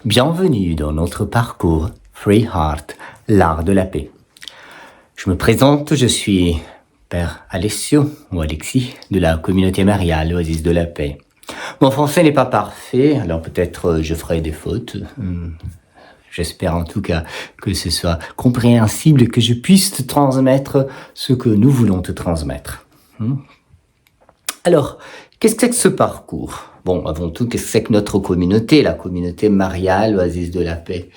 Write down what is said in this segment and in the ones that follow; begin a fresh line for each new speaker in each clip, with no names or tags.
Bienvenue dans notre parcours Free Heart, l'art de la paix. Je me présente, je suis Père Alessio ou Alexis de la communauté mariale l'Oasis de la paix. Mon français n'est pas parfait, alors peut-être je ferai des fautes. J'espère en tout cas que ce soit compréhensible et que je puisse te transmettre ce que nous voulons te transmettre. Alors, qu'est-ce que c'est que ce parcours ? Bon, avant tout, qu'est-ce que c'est que notre communauté, la communauté mariale, l'Oasis de la paix ?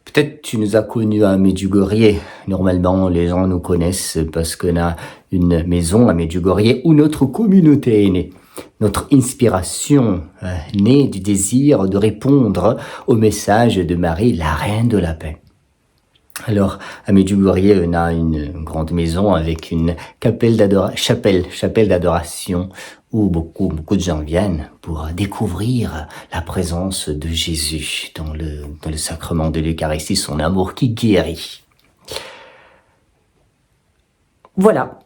Peut-être tu nous as connus à Medjugorje. Normalement, les gens nous connaissent parce qu'on a une maison à Medjugorje où notre communauté est née. Notre inspiration née du désir de répondre au message de Marie, la reine de la paix. Alors, à Medjugorje, on a une grande maison avec une chapelle d'adoration où beaucoup de gens viennent pour découvrir la présence de Jésus dans le sacrement de l'Eucharistie, son amour qui guérit. Voilà,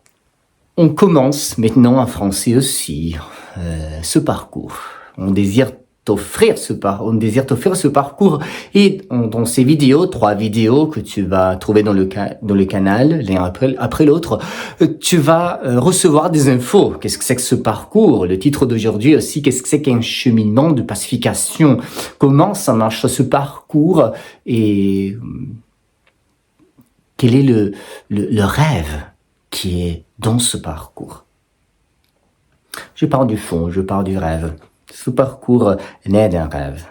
on commence maintenant en français aussi ce parcours. On désire t'offrir ce parcours et dans ces vidéos, 3 vidéos que tu vas trouver dans le canal, l'un après l'autre, tu vas recevoir des infos. Qu'est-ce que c'est que ce parcours ? Le titre d'aujourd'hui aussi, qu'est-ce que c'est qu'un cheminement de pacification ? Comment ça marche ce parcours et quel est le rêve qui est dans ce parcours ? Je pars du fond, je pars du rêve. Ce parcours naît d'un rêve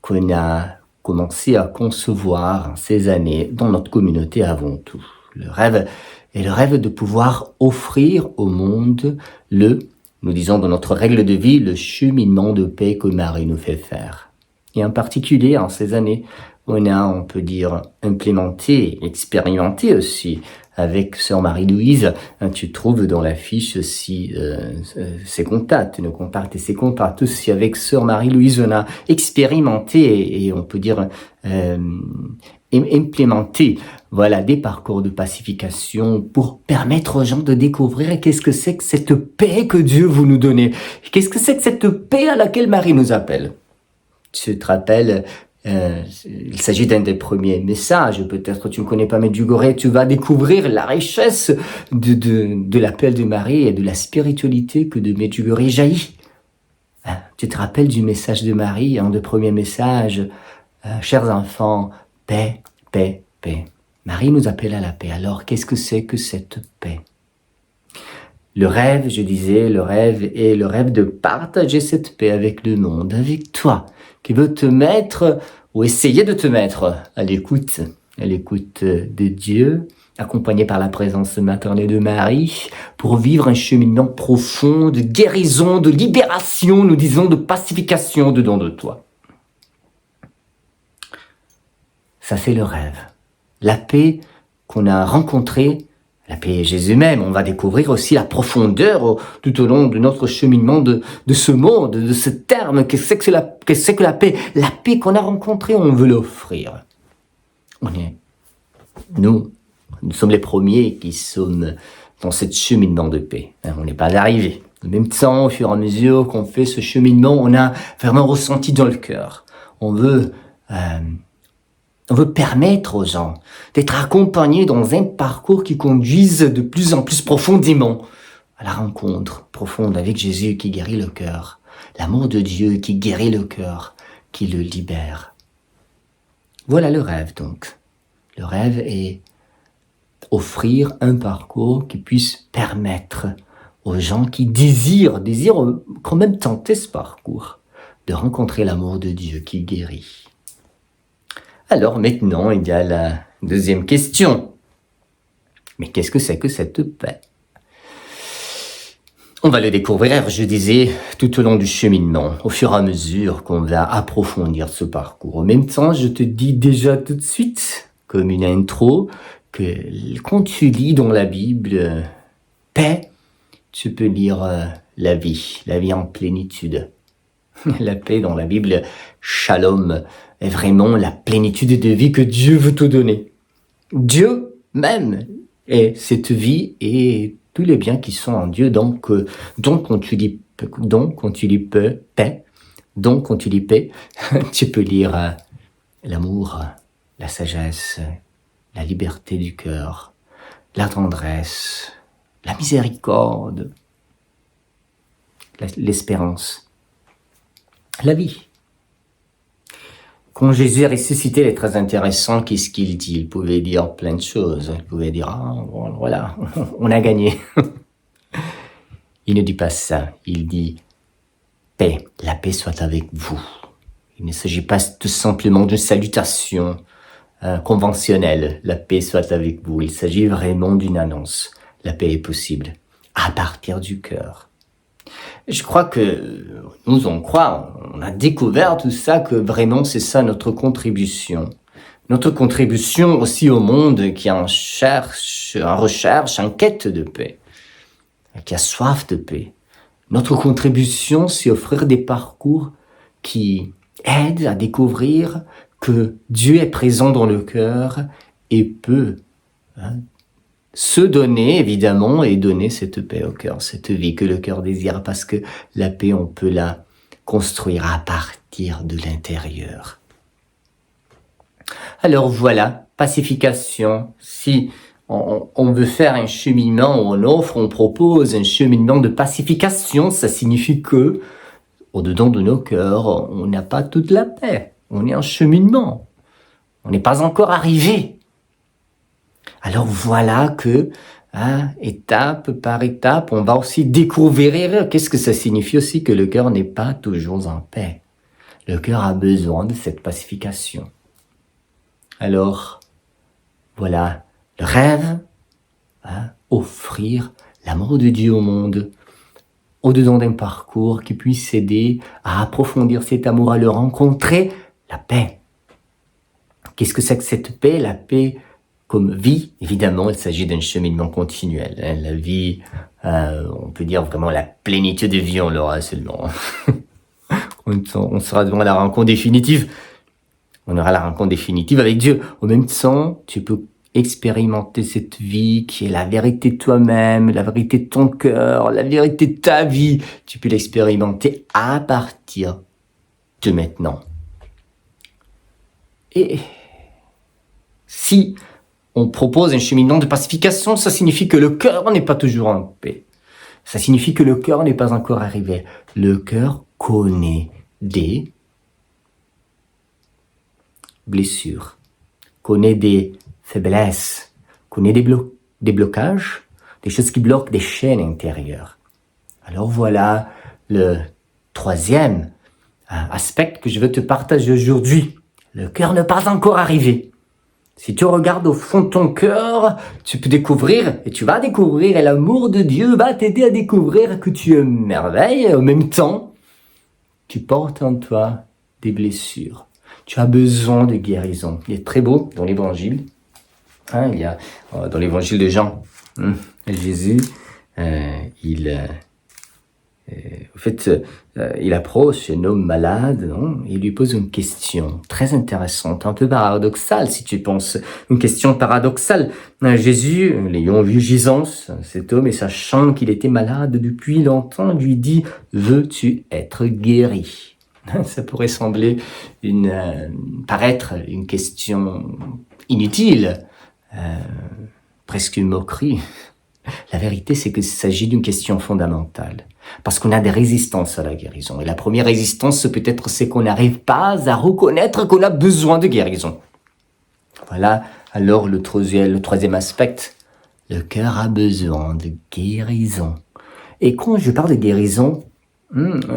qu'on a commencé à concevoir ces années dans notre communauté avant tout. Le rêve est le rêve de pouvoir offrir au monde nous disons dans notre règle de vie, le cheminement de paix que Marie nous fait faire. Et en particulier, en ces années, on peut dire, implémenté, expérimenté aussi avec Sœur Marie-Louise. Tu trouves dans la fiche aussi ses contacts, nos contacts et ses contacts aussi. Avec Sœur Marie-Louise, on a expérimenté et on peut dire implémenté des parcours de pacification pour permettre aux gens de découvrir qu'est-ce que c'est que cette paix que Dieu veut nous donner. Qu'est-ce que c'est que cette paix à laquelle Marie nous appelle ? Tu te rappelles, il s'agit d'un des premiers messages, peut-être tu ne connais pas Medjugorje, tu vas découvrir la richesse de l'appel de Marie et de la spiritualité que de Medjugorje jaillit. Tu te rappelles du message de Marie, un des premiers messages, chers enfants, paix, paix, paix. Marie nous appelle à la paix. Alors, qu'est-ce que c'est que cette paix ? Le rêve, je disais, le rêve est le rêve de partager cette paix avec le monde, avec toi, qui veut te mettre, ou essayer de te mettre à l'écoute de Dieu, accompagné par la présence maternelle de Marie, pour vivre un cheminement profond de guérison, de libération, nous disons, de pacification dedans de toi. Ça, c'est le rêve. La paix qu'on a rencontrée, la paix est Jésus même. On va découvrir aussi la profondeur tout au long de notre cheminement de ce monde, de ce terme. Qu'est-ce que la paix ? La paix qu'on a rencontrée, on veut l'offrir. Nous sommes les premiers qui sommes dans ce cheminement de paix. On n'est pas arrivés. En même temps, au fur et à mesure qu'on fait ce cheminement, on a vraiment ressenti dans le cœur. On veut permettre aux gens d'être accompagnés dans un parcours qui conduise de plus en plus profondément à la rencontre profonde avec Jésus qui guérit le cœur, l'amour de Dieu qui guérit le cœur, qui le libère. Voilà le rêve donc. Le rêve est offrir un parcours qui puisse permettre aux gens qui désirent quand même tenter ce parcours, de rencontrer l'amour de Dieu qui guérit. Alors maintenant, il y a la deuxième question. Mais qu'est-ce que c'est que cette paix ? On va le découvrir, je disais, tout au long du cheminement, au fur et à mesure qu'on va approfondir ce parcours. En même temps, je te dis déjà tout de suite, comme une intro, que quand tu lis dans la Bible paix, tu peux lire la vie en plénitude. La paix dans la Bible, shalom, est vraiment la plénitude de vie que Dieu veut te donner. Dieu même est cette vie et tous les biens qui sont en Dieu. Donc quand tu dis paix, Tu peux lire l'amour, la sagesse, la liberté du cœur, la tendresse, la miséricorde, l'espérance, la vie. Quand Jésus est ressuscité, il est très intéressant. Qu'est-ce qu'il dit? Il pouvait dire plein de choses. Il pouvait dire, voilà, on a gagné. Il ne dit pas ça. Il dit, paix, la paix soit avec vous. Il ne s'agit pas tout simplement d'une salutation conventionnelle. La paix soit avec vous. Il s'agit vraiment d'une annonce. La paix est possible à partir du cœur. Je crois que nous, on a découvert tout ça, que vraiment c'est ça notre contribution. Notre contribution aussi au monde qui en recherche, en quête de paix, qui a soif de paix. Notre contribution, c'est offrir des parcours qui aident à découvrir que Dieu est présent dans le cœur et peut se donner, évidemment, et donner cette paix au cœur, cette vie que le cœur désire, parce que la paix, on peut la construire à partir de l'intérieur. Alors voilà, pacification. Si on veut faire un cheminement, on propose un cheminement de pacification, ça signifie que, au-dedans de nos cœurs, on n'a pas toute la paix. On est en cheminement. On n'est pas encore arrivé. Alors voilà que, étape par étape, on va aussi découvrir qu'est-ce que ça signifie aussi que le cœur n'est pas toujours en paix. Le cœur a besoin de cette pacification. Alors, voilà, le rêve, offrir l'amour de Dieu au monde, au-dedans d'un parcours qui puisse aider à approfondir cet amour, à le rencontrer, la paix. Qu'est-ce que c'est que cette paix? La paix comme vie, évidemment, il s'agit d'un cheminement continuel. La vie, on peut dire vraiment la plénitude de vie, on l'aura seulement. On sera devant la rencontre définitive. On aura la rencontre définitive avec Dieu. Au même temps, tu peux expérimenter cette vie qui est la vérité de toi-même, la vérité de ton cœur, la vérité de ta vie. Tu peux l'expérimenter à partir de maintenant. Et si on propose un cheminement de pacification, ça signifie que le cœur n'est pas toujours en paix. Ça signifie que le cœur n'est pas encore arrivé. Le cœur connaît des blessures, connaît des faiblesses, connaît des blocages, des choses qui bloquent, des chaînes intérieures. Alors voilà le troisième aspect que je veux te partager aujourd'hui. Le cœur n'est pas encore arrivé. Si tu regardes au fond de ton cœur, tu peux découvrir, et tu vas découvrir, et l'amour de Dieu va t'aider à découvrir que tu es une merveille, et en même temps, tu portes en toi des blessures. Tu as besoin de guérison. Il est très beau dans l'évangile. Il y a dans l'évangile de Jean, Jésus, il approche un homme malade, et il lui pose une question très intéressante, un peu paradoxale si tu penses, une question paradoxale. Jésus, l'ayant vu gisant, cet homme, et sachant qu'il était malade depuis longtemps, lui dit « Veux-tu être guéri ?» Ça pourrait sembler paraître une question inutile, presque une moquerie. La vérité, c'est qu'il s'agit d'une question fondamentale. Parce qu'on a des résistances à la guérison. Et la première résistance, peut-être, c'est qu'on n'arrive pas à reconnaître qu'on a besoin de guérison. Voilà, alors le troisième aspect. Le cœur a besoin de guérison. Et quand je parle de guérison,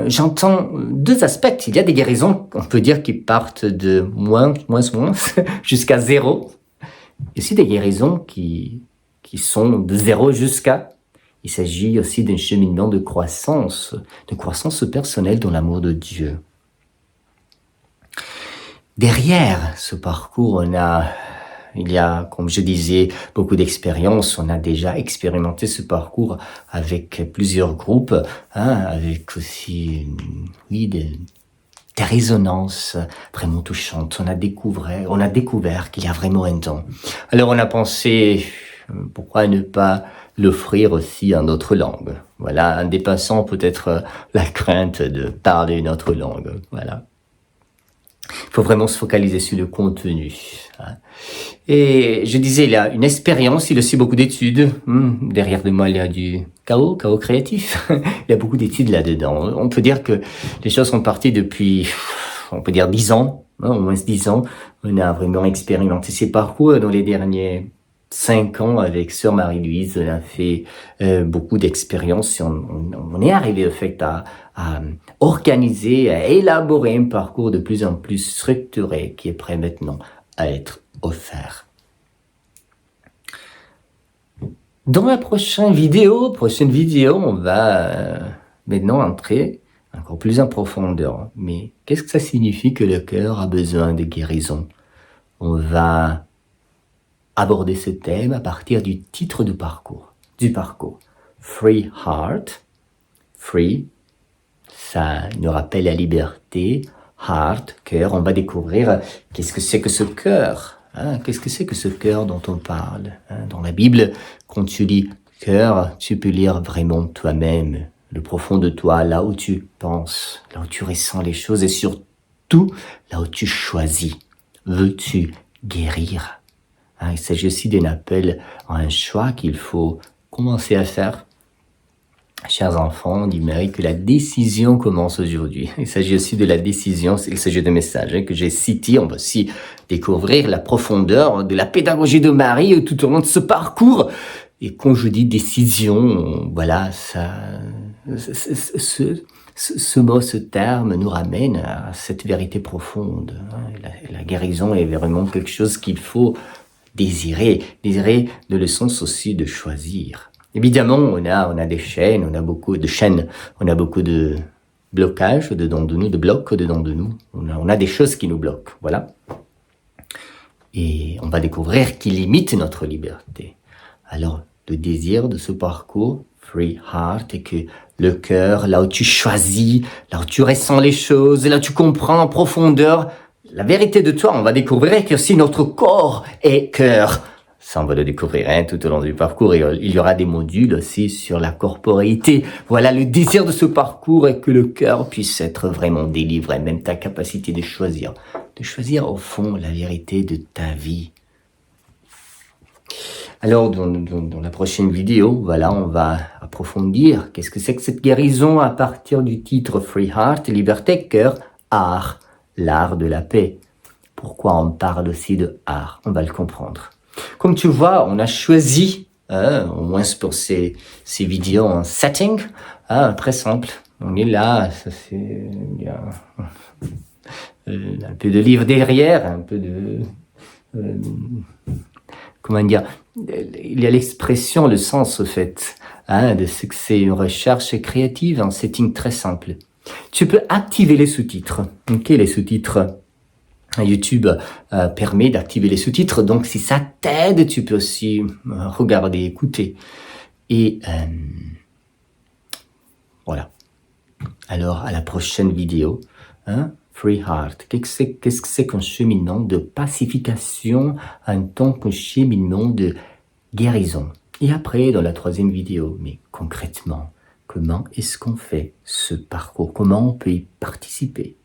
j'entends deux aspects. Il y a des guérisons, on peut dire, qui partent de moins, jusqu'à 0. Et aussi des guérisons qui sont de 0 jusqu'à. Il s'agit aussi d'un cheminement de croissance personnelle dans l'amour de Dieu. Derrière ce parcours, il y a, comme je disais, beaucoup d'expériences. On a déjà expérimenté ce parcours avec plusieurs groupes, avec aussi, des résonances vraiment touchantes. On a découvert qu'il y a vraiment un don. Alors on a pensé, pourquoi ne pas l'offrir aussi en notre langue? Voilà, en dépassant peut-être la crainte de parler une autre langue. Voilà. faut vraiment se focaliser sur le contenu. Hein. Et je disais, il a une expérience, il a aussi beaucoup d'études. Derrière de moi, il y a du chaos créatif. Il y a beaucoup d'études là-dedans. On peut dire que les choses sont parties depuis, on peut dire 10 ans, au moins 10 ans. On a vraiment expérimenté ces parcours dans les derniers 5 ans avec Sœur Marie-Louise. On a fait beaucoup d'expériences et on est arrivé au fait à organiser, à élaborer un parcours de plus en plus structuré qui est prêt maintenant à être offert. Dans la prochaine vidéo, on va maintenant entrer encore plus en profondeur. Mais qu'est-ce que ça signifie que le cœur a besoin de guérison? On va aborder ce thème à partir du titre du parcours. Free Heart. Free, ça nous rappelle la liberté. Heart, cœur, on va découvrir qu'est-ce que c'est que ce cœur. Qu'est-ce que c'est que ce cœur dont on parle? Dans la Bible, quand tu lis cœur, tu peux lire vraiment toi-même, le profond de toi, là où tu penses, là où tu ressens les choses et surtout là où tu choisis. Veux-tu guérir? Il s'agit aussi d'un appel à un choix qu'il faut commencer à faire. Chers enfants, dit Marie, que la décision commence aujourd'hui. Il s'agit aussi de la décision, il s'agit de messages que j'ai cités. On va aussi découvrir la profondeur de la pédagogie de Marie tout au long de ce parcours. Et quand je dis décision, voilà, ce mot, ce terme nous ramène à cette vérité profonde. La guérison est vraiment quelque chose qu'il faut désirer dans le sens aussi de choisir. Évidemment, on a des chaînes, on a beaucoup de chaînes, on a beaucoup de blocages dedans de nous, de blocs dedans de nous. On a des choses qui nous bloquent, voilà. Et on va découvrir qui limitent notre liberté. Alors, le désir de ce parcours, Free Heart, est que le cœur, là où tu choisis, là où tu ressens les choses, là où tu comprends en profondeur la vérité de toi, on va découvrir que si notre corps est cœur, ça on va le découvrir tout au long du parcours, et il y aura des modules aussi sur la corporéité. Voilà, le désir de ce parcours est que le cœur puisse être vraiment délivré, même ta capacité de choisir au fond la vérité de ta vie. Alors, dans la prochaine vidéo, voilà, on va approfondir qu'est-ce que c'est que cette guérison à partir du titre Free Heart, Liberté, Cœur, Art, l'art de la paix. Pourquoi on parle aussi de art? On va le comprendre. Comme tu vois, on a choisi, au moins pour ces vidéos en setting, très simple. On est là, ça c'est un peu de livre derrière, un peu de... comment dire, il y a l'expression, le sens au fait, de ce que c'est une recherche créative, un setting très simple. Tu peux activer les sous-titres. Ok, les sous-titres, YouTube permet d'activer les sous-titres, donc si ça t'aide, tu peux aussi regarder, écouter. Et voilà. Alors, à la prochaine vidéo, Free Heart. Qu'est-ce que c'est qu'un cheminement de pacification en tant qu'un cheminement de guérison? Et après, dans la troisième vidéo, mais concrètement, comment est-ce qu'on fait ce parcours? Comment on peut y participer?